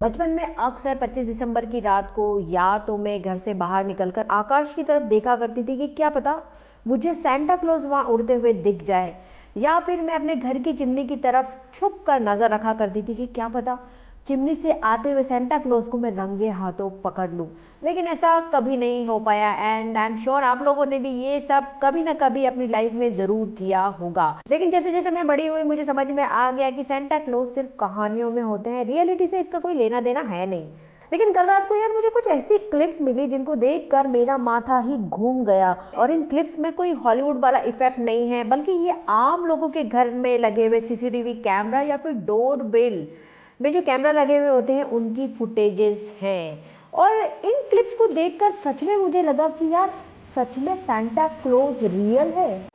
बचपन में अक्सर 25 दिसंबर की रात को या तो मैं घर से बाहर निकलकर आकाश की तरफ देखा करती थी कि क्या पता मुझे सेंटा क्लॉज वहाँ उड़ते हुए दिख जाए, या फिर मैं अपने घर की चिमनी की तरफ छुप कर नजर रखा करती थी कि क्या पता चिमनी से आते हुए सेंटा क्लॉज को मैं रंगे हाथों पकड़ लूँ। लेकिन ऐसा कभी नहीं हो पाया एंड आई एम श्योर आप लोगों ने भी ये सब कभी ना कभी अपनी लाइफ में जरूर किया होगा। लेकिन जैसे जैसे मैं बड़ी हुई मुझे समझ में आ गया कि सेंटा क्लॉज सिर्फ कहानियों में होते हैं, रियलिटी से इसका कोई लेना देना है नहीं। लेकिन कल रात को यार मुझे कुछ ऐसी क्लिप्स मिली जिनको देखकर मेरा माथा ही घूम गया। और इन क्लिप्स में कोई हॉलीवुड वाला इफेक्ट नहीं है, बल्कि ये आम लोगों के घर में लगे हुए सीसीटीवी कैमरा या फिर डोर बेल में जो कैमरा लगे हुए होते हैं उनकी फुटेजेस हैं। और इन क्लिप्स को देखकर सच में मुझे लगा कि यार सच में सांता क्लॉज रियल है।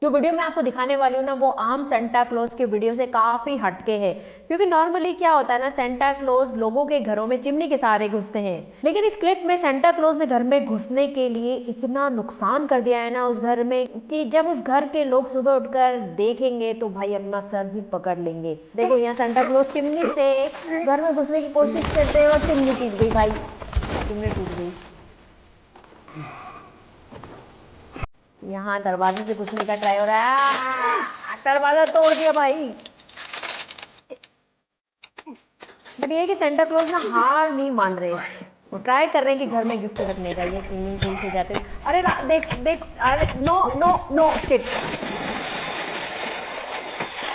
जो वीडियो मैं आपको दिखाने वाली हूँ ना वो आम सेंटा क्लॉज के वीडियो से काफ़ी हटके है, क्योंकि नॉर्मली क्या होता है ना, सेंटा क्लॉज लोगों के घरों में चिमनी के सहारे घुसते हैं। लेकिन इस क्लिप में सेंटा क्लॉज ने घर में घुसने के लिए इतना नुकसान कर दिया है ना उस घर में कि जब उस घर के लोग सुबह उठकर देखेंगे तो भाई अपना सर भी पकड़ लेंगे। देखो यहाँ सेंटा क्लॉज चिमनी से घर में घुसने की कोशिश करते हैं और चिमनी टूट गई भाई, चिमनी टूट गई। यहाँ दरवाजे से घुसने का ट्राई हो रहा है, दरवाजा तोड़ दिया भाई। बट ये कि सेंटा क्लॉज ना हार नहीं मान रहे, वो ट्राई कर रहे हैं कि घर में गिफ्ट रखने का। ये स्विमिंग पूल से जाते हैं, अरे देख देख, अरे no no no shit,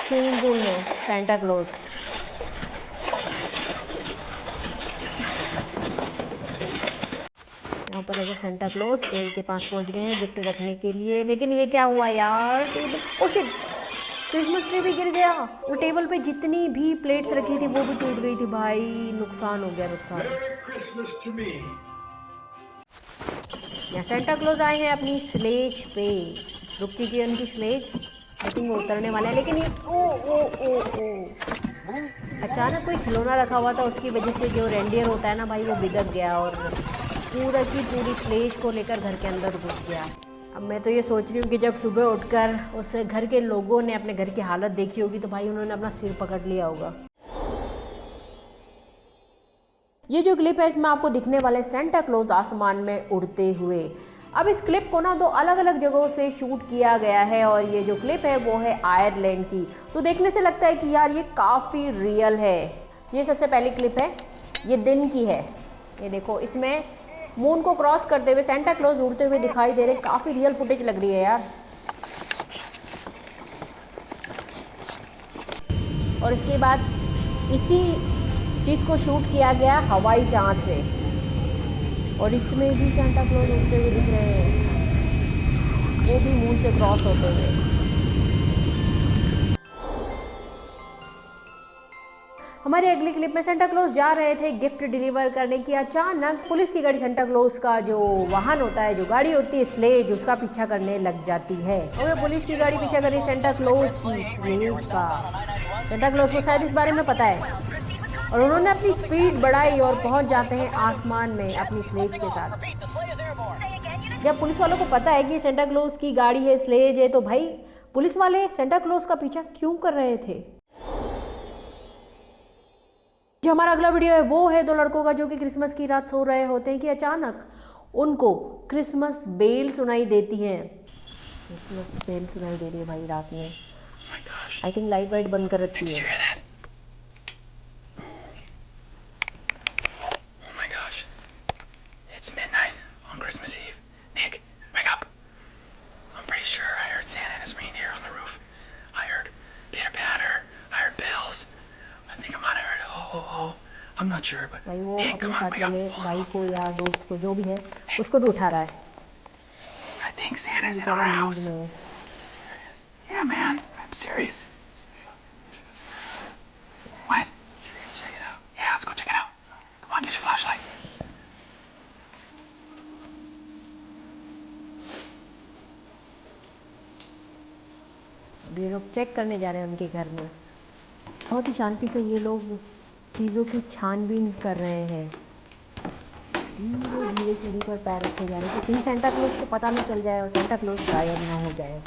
swimming pool में सेंटा क्लॉज। यहाँ पर अगर सेंटा क्लॉज पेड़ के पास पहुंच गए हैं गिफ्ट रखने के लिए, लेकिन ये क्या हुआ यार, table, oh shit, Christmas tree भी गिर गया। वो टेबल पे जितनी भी प्लेट्स रखी थी वो भी टूट गई थी भाई, नुकसान हो गया, नुकसान। यहाँ सेंटा क्लॉज आए हैं अपनी स्लेज पे, रुक चुकी है उनकी स्लेज, आई थिंक वो उतरने वाले हैं। लेकिन ये ओ ओ ओ ओ अचानक कोई खिलौना रखा हुआ था, उसकी वजह से जो रेंडियर होता है ना भाई वो बिगड़ गया और पूरा की पूरी स्लेज को लेकर घर के अंदर घुस गया। अब मैं तो ये सोच रही हूँ कि जब सुबह उठकर उस घर के लोगों ने अपने घर की हालत देखी होगी तो भाई उन्होंने अपना सिर पकड़ लिया होगा। ये जो क्लिप है इसमें आपको दिखने वाले सेंटा क्लॉज आसमान में उड़ते हुए। अब इस क्लिप को ना दो अलग अलग जगहों से शूट किया गया है और ये जो क्लिप है वो है आयरलैंड की, तो देखने से लगता है कि यार ये काफ़ी रियल है। ये सबसे पहली क्लिप है, ये दिन की है। ये देखो इसमें मून को क्रॉस करते हुए सेंटा क्लॉज उड़ते हुए दिखाई दे रहे, काफ़ी रियल फुटेज लग रही है यार। और इसके बाद इसी चीज़ को शूट किया गया हवाई जहाज से, और इसमें भी सेंटा क्लॉज उड़ते हुए दिख रहे हैं, वो भी मून से क्रॉस होते हुए। हमारी अगली क्लिप में सेंटा क्लॉज जा रहे थे गिफ्ट डिलीवर करने की, अचानक पुलिस की गाड़ी सेंटा क्लॉज का जो वाहन होता है, जो गाड़ी होती है स्लेज, उसका पीछा करने लग जाती है। और पुलिस की गाड़ी पीछा कर रही सेंटा क्लॉज की स्लेज का। सेंटा क्लॉज को शायद इस बारे में पता है और उन्होंने अपनी स्पीड बढ़ाई और पहुंच जाते हैं आसमान में अपनी स्लेज के साथ। जब पुलिस वालों को पता है कि सेंटा क्लॉज की गाड़ी है, स्लेज है, तो भाई पुलिस वाले सेंटा क्लॉज का पीछा क्यों कर रहे थे। जो हमारा अगला वीडियो है वो है दो लड़कों का जो कि क्रिसमस की रात सो रहे होते हैं कि अचानक उनको क्रिसमस बेल सुनाई देती है। क्रिसमस बेल सुनाई दे रही है भाई रात में। आई थिंक लाइट वाइट बंद कर रखी है। I'm not sure, but भाई वो Nick, अपने come on, साथ wake up. वाले भाई को या दोस्त को जो भी है उसको भी उठा रहा है। I think Santa's in बेचारा our नींद house. में है। Serious? Yeah, man, I'm serious. What? Check it out. Yeah, let's go check it out. Come on, get your flashlight. ये लोग चेक करने जा रहे हैं उनके घर में, बहुत ही शांति से ये लोग चीज़ों की छानबीन कर रहे हैं। धीरे धीरे सीढ़ी पर पैर रखे जा रहे हैं, तो कहीं सेंटा क्लॉज को पता नहीं चल जाए और सेंटा क्लॉज गायब ना हो जाए।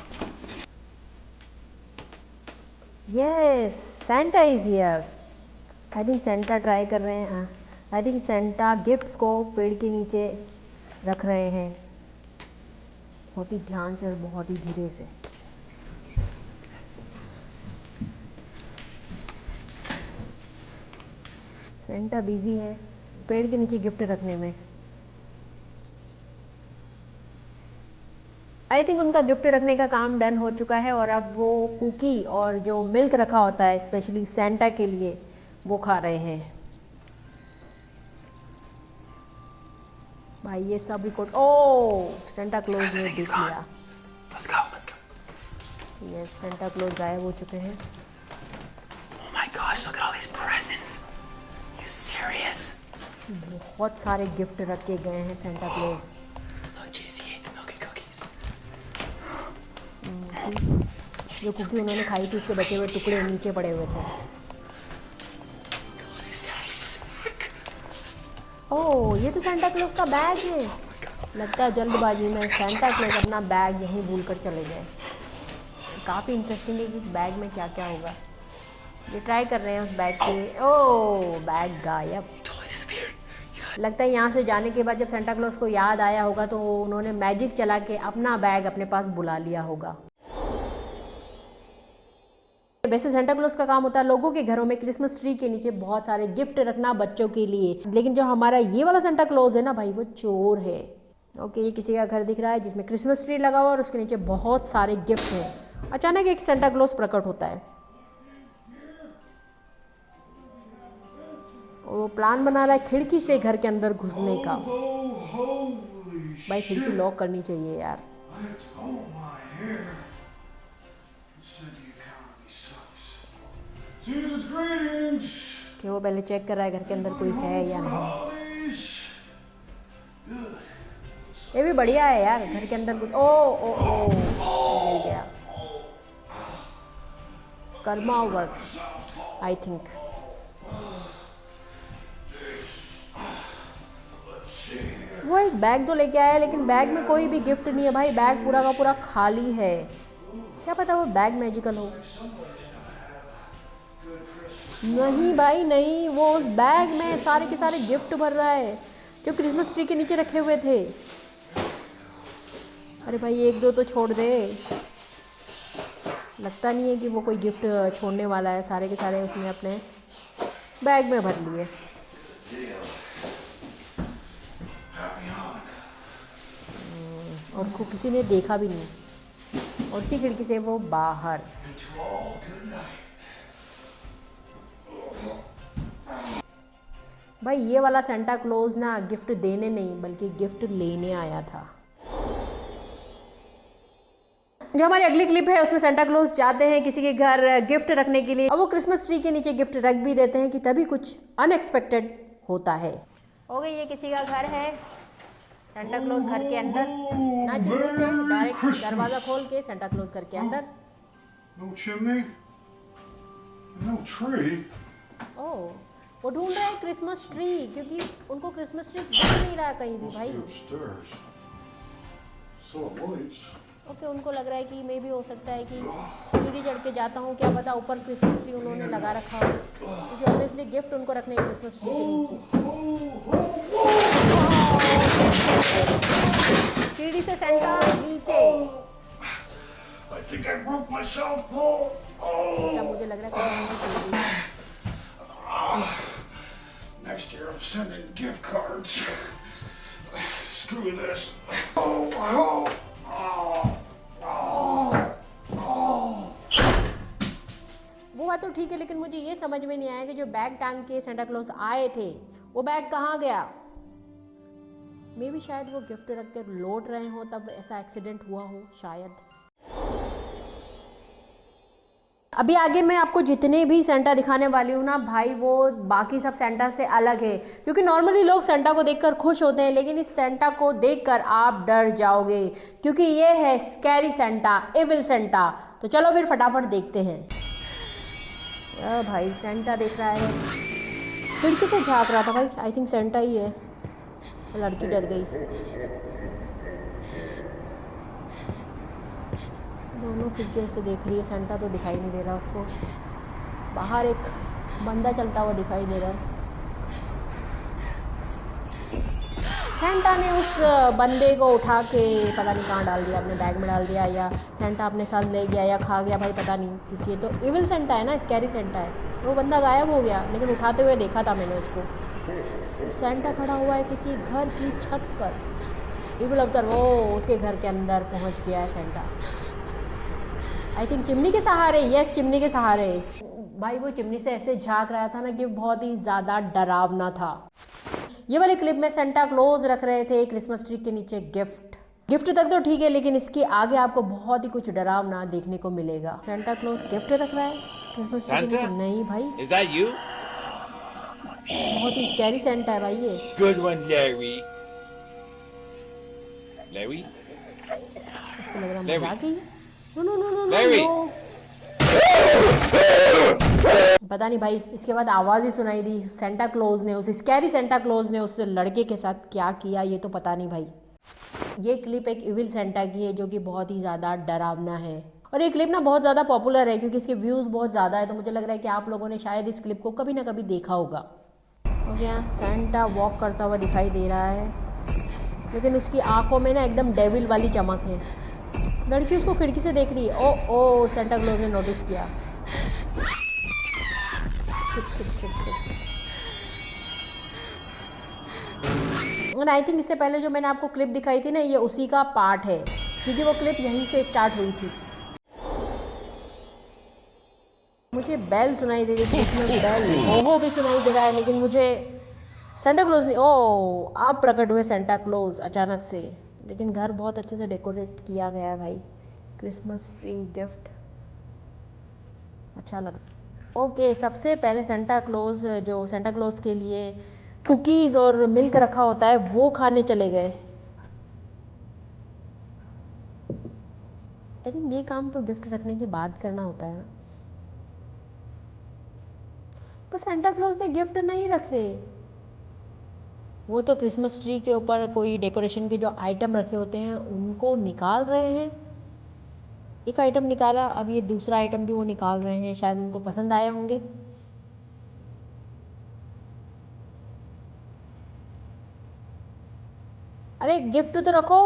Yes, Santa is here. I think Santa try कर रहे हैं। आई थिंक सेंटा गिफ्ट्स को पेड़ के नीचे रख रहे हैं, बहुत ही ध्यान से और बहुत ही धीरे से। सेंटा बिजी है पेड़ के नीचे गिफ्ट रखने में। आई थिंक उनका गिफ्ट रखने का काम डन हो चुका है और अब वो कुकी और जो मिल्क रखा होता है स्पेशली सेंटा के लिए वो खा रहे हैं। भाई ये सब रिकॉर्ड, ओह सेंटा क्लॉज ने देख लिया। Let's go, let's go. Yes Santa Claus गायब हो चुके हैं। Oh my gosh, look at all these presents. You serious? बहुत सारे गिफ्ट रख के गए हैं Santa Claus. Look, JC ate the milky cookies. जो कुकी उन्होंने खाई थी उसके बचे हुए टुकड़े नीचे पड़े हुए थे। God, is that sick? ओह ये तो सेंटा क्लॉज का बैग है। लगता है जल्दबाजी में सेंटा क्लॉज अपना बैग यहीं भूल कर चले गए। काफ़ी इंटरेस्टिंग है कि इस बैग में क्या क्या होगा। ये ट्राई कर रहे हैं उस बैग के। ओह बैग गायब। Totally disappeared. Yeah. लगता है यहाँ से जाने के बाद जब सेंटा क्लॉज को याद आया होगा तो उन्होंने मैजिक चला के अपना बैग अपने पास बुला लिया होगा। वैसे सेंटा क्लॉज का काम होता है लोगों के घरों में क्रिसमस ट्री के नीचे बहुत सारे गिफ्ट रखना बच्चों के लिए, लेकिन जो हमारा ये वाला सेंटा क्लॉज है ना भाई वो चोर है। ओके ये किसी का घर दिख रहा है जिसमें क्रिसमस ट्री लगा हुआ और उसके नीचे बहुत सारे गिफ्ट हैं। अचानक एक सेंटा क्लॉज प्रकट होता है और वो प्लान बना रहा है खिड़की से घर के अंदर घुसने का। भाई खिड़की लॉक करनी चाहिए यार। कि वो पहले चेक कर रहा है घर के अंदर कोई है या नहीं। ये भी बढ़िया है यार घर के अंदर कुछ। ओ गिर गया। Karma works I think. वो एक बैग तो लेके आया लेकिन बैग में कोई भी गिफ्ट नहीं है भाई। बैग पूरा का पूरा खाली है। क्या पता वो बैग मैजिकल हो। नहीं भाई नहीं, वो उस बैग में सारे के सारे गिफ्ट भर रहा है जो क्रिसमस ट्री के नीचे रखे हुए थे। अरे भाई एक दो तो छोड़ दे। लगता नहीं है कि वो कोई गिफ्ट छोड़ने वाला है। सारे के सारे उसने अपने बैग में भर लिए। और को किसी ने देखा भी नहीं और उसी खिड़की से वो बाहर। भाई ये वाला सेंटा क्लॉज ना गिफ्ट देने नहीं बल्कि गिफ्ट लेने आया था। जो हमारी अगली क्लिप है उसमें सेंटा क्लॉज जाते हैं किसी के घर गिफ्ट रखने के लिए और वो क्रिसमस ट्री के नीचे गिफ्ट रख भी देते हैं कि तभी कुछ अनएक्सपेक्टेड होता है। हो गई ये किसी का घर है। सेंटा क्लॉज घर के अंदर ना चिमनी से डायरेक्ट दरवाजा खोल के सेंटा क्लॉज घर के अंदर। No chimney, no tree. ओह वो ढूंढ रहे हैं क्रिसमस ट्री क्योंकि उनको क्रिसमस ट्री दिख नहीं रहा कहीं भी भाई। Upstairs. So it lights. Okay उनको लग रहा है कि मे भी हो सकता है कि सीढ़ी चढ़ के जाता हूँ क्या पता ऊपर क्रिसमस ट्री उन्होंने लगा रखा हो क्योंकि ऑब्वियसली गिफ्ट उनको रखने हैं क्रिसमस ट्री के नीचे। सीढ़ी से सेंटा नीचे। I think I broke myself, Paul. ऐसा मुझे लग रहा है कि Next year I'm sending gift cards. Screw this. Oh. वो बात तो ठीक है लेकिन मुझे ये समझ में नहीं आया कि जो बैग टांग के सेंटा क्लॉज आए थे वो बैग कहाँ गया। मे भी शायद वो गिफ्ट रख कर लौट रहे हो तब ऐसा एक्सीडेंट हुआ हो शायद। अभी आगे मैं आपको जितने भी सेंटा दिखाने वाली हूँ ना भाई वो बाकी सब सेंटा से अलग है क्योंकि नॉर्मली लोग सेंटा को देखकर खुश होते हैं लेकिन इस सेंटा को देखकर आप डर जाओगे क्योंकि ये है स्कैरी सेंटा, एविल सेंटा। तो चलो फिर फटाफट देखते हैं। भाई सेंटा देख रहा है खिड़की से झाँक रहा था भाई। आई थिंक सेंटा ही है। लड़की डर गई। दोनों खिड़कियों से देख रही है। सेंटा तो दिखाई नहीं दे रहा उसको। बाहर एक बंदा चलता हुआ दिखाई दे रहा है। सेंटा ने उस बंदे को उठा के पता नहीं कहाँ डाल दिया, अपने बैग में डाल दिया, या सेंटा अपने साथ ले गया या खा गया, भाई पता नहीं, क्योंकि ये तो इविल सेंटा है ना, स्कैरी सेंटा है। वो बंदा गायब हो गया, लेकिन उठाते हुए देखा था मैंने उसको। सेंटा खड़ा हुआ है किसी घर की छत पर, इविल अवतार वो उसके घर के अंदर पहुंच गया है सेंटा। आई थिंक चिमनी के सहारे, यस चिमनी के सहारे। भाई वो चिमनी से ऐसे झांक रहा था ना कि बहुत ही ज़्यादा डरावना था। ये वाले क्लिप में सेंटा क्लॉज रख रहे थे क्रिसमस ट्री के नीचे गिफ्ट तक तो ठीक है, लेकिन इसके आगे आपको बहुत ही कुछ डरावना देखने को मिलेगा। सेंटा क्लॉज गिफ्ट रख रहा है क्रिसमस ट्री के नीचे। नहीं भाई, Is that you? बहुत ही स्कैरी सेंटा है भाई ये। Good one, Larry. Larry? उसको लग रहा Larry. मजाक ही। No Larry. पता नहीं भाई, इसके बाद आवाज़ ही सुनाई दी। सेंटा क्लॉज ने, उस स्कैरी सेंटा क्लॉज ने उस लड़के के साथ क्या किया ये तो पता नहीं भाई। ये क्लिप एक इविल सेंटा की है जो कि बहुत ही ज़्यादा डरावना है, और ये क्लिप ना बहुत ज़्यादा पॉपुलर है क्योंकि इसके व्यूज़ बहुत ज़्यादा है। तो मुझे लग रहा है कि आप लोगों ने शायद इस क्लिप को कभी ना कभी देखा होगा। और यहाँ सेंटा वॉक करता हुआ दिखाई दे रहा है, लेकिन उसकी आंखों में ना एकदम डेविल वाली चमक है। लड़की उसको खिड़की से देख रही है। ओ सेंटा क्लॉज ने नोटिस किया। और आई थिंक इससे पहले जो मैंने आपको क्लिप दिखाई थी ना, ये उसी का पार्ट है, क्योंकि वो क्लिप यहीं से स्टार्ट हुई थी। मुझे बेल सुनाई दे रही थी, इसमें बेल ओहो भी सुनाई दे रहा है, लेकिन मुझे सेंटा क्लॉज नहीं। ओ आप प्रकट हुए सेंटा क्लॉज अचानक से, लेकिन घर बहुत अच्छे से डेकोरेट किया गया है भाई। क्रिसमस ट्री गिफ्ट अच्छा लगा। ओके, सबसे पहले सेंटा क्लॉज जो सेंटा क्लॉज के लिए कुकीज़ और मिल्क रखा होता है वो खाने चले गए। आई थिंक ये काम तो गिफ्ट रखने के बाद करना होता है ना, पर सेंटा क्लॉज ने गिफ्ट नहीं रखे। वो तो क्रिसमस ट्री के ऊपर कोई डेकोरेशन के जो आइटम रखे होते हैं उनको निकाल रहे हैं। एक आइटम निकाला, अब ये दूसरा आइटम भी वो निकाल रहे हैं, शायद उनको पसंद आए होंगे। अरे गिफ्ट तो रखो।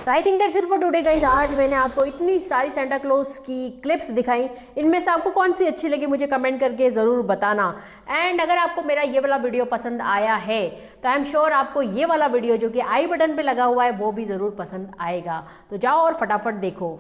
तो I think that's it for today guys. आज मैंने आपको इतनी सारी सेंटा क्लॉज की क्लिप्स दिखाई, इनमें से आपको कौन सी अच्छी लगी मुझे कमेंट करके ज़रूर बताना। एंड अगर आपको मेरा ये वाला वीडियो पसंद आया है तो आई एम श्योर आपको ये वाला वीडियो जो कि आई बटन पे लगा हुआ है वो भी ज़रूर पसंद आएगा। तो जाओ और फटाफट देखो।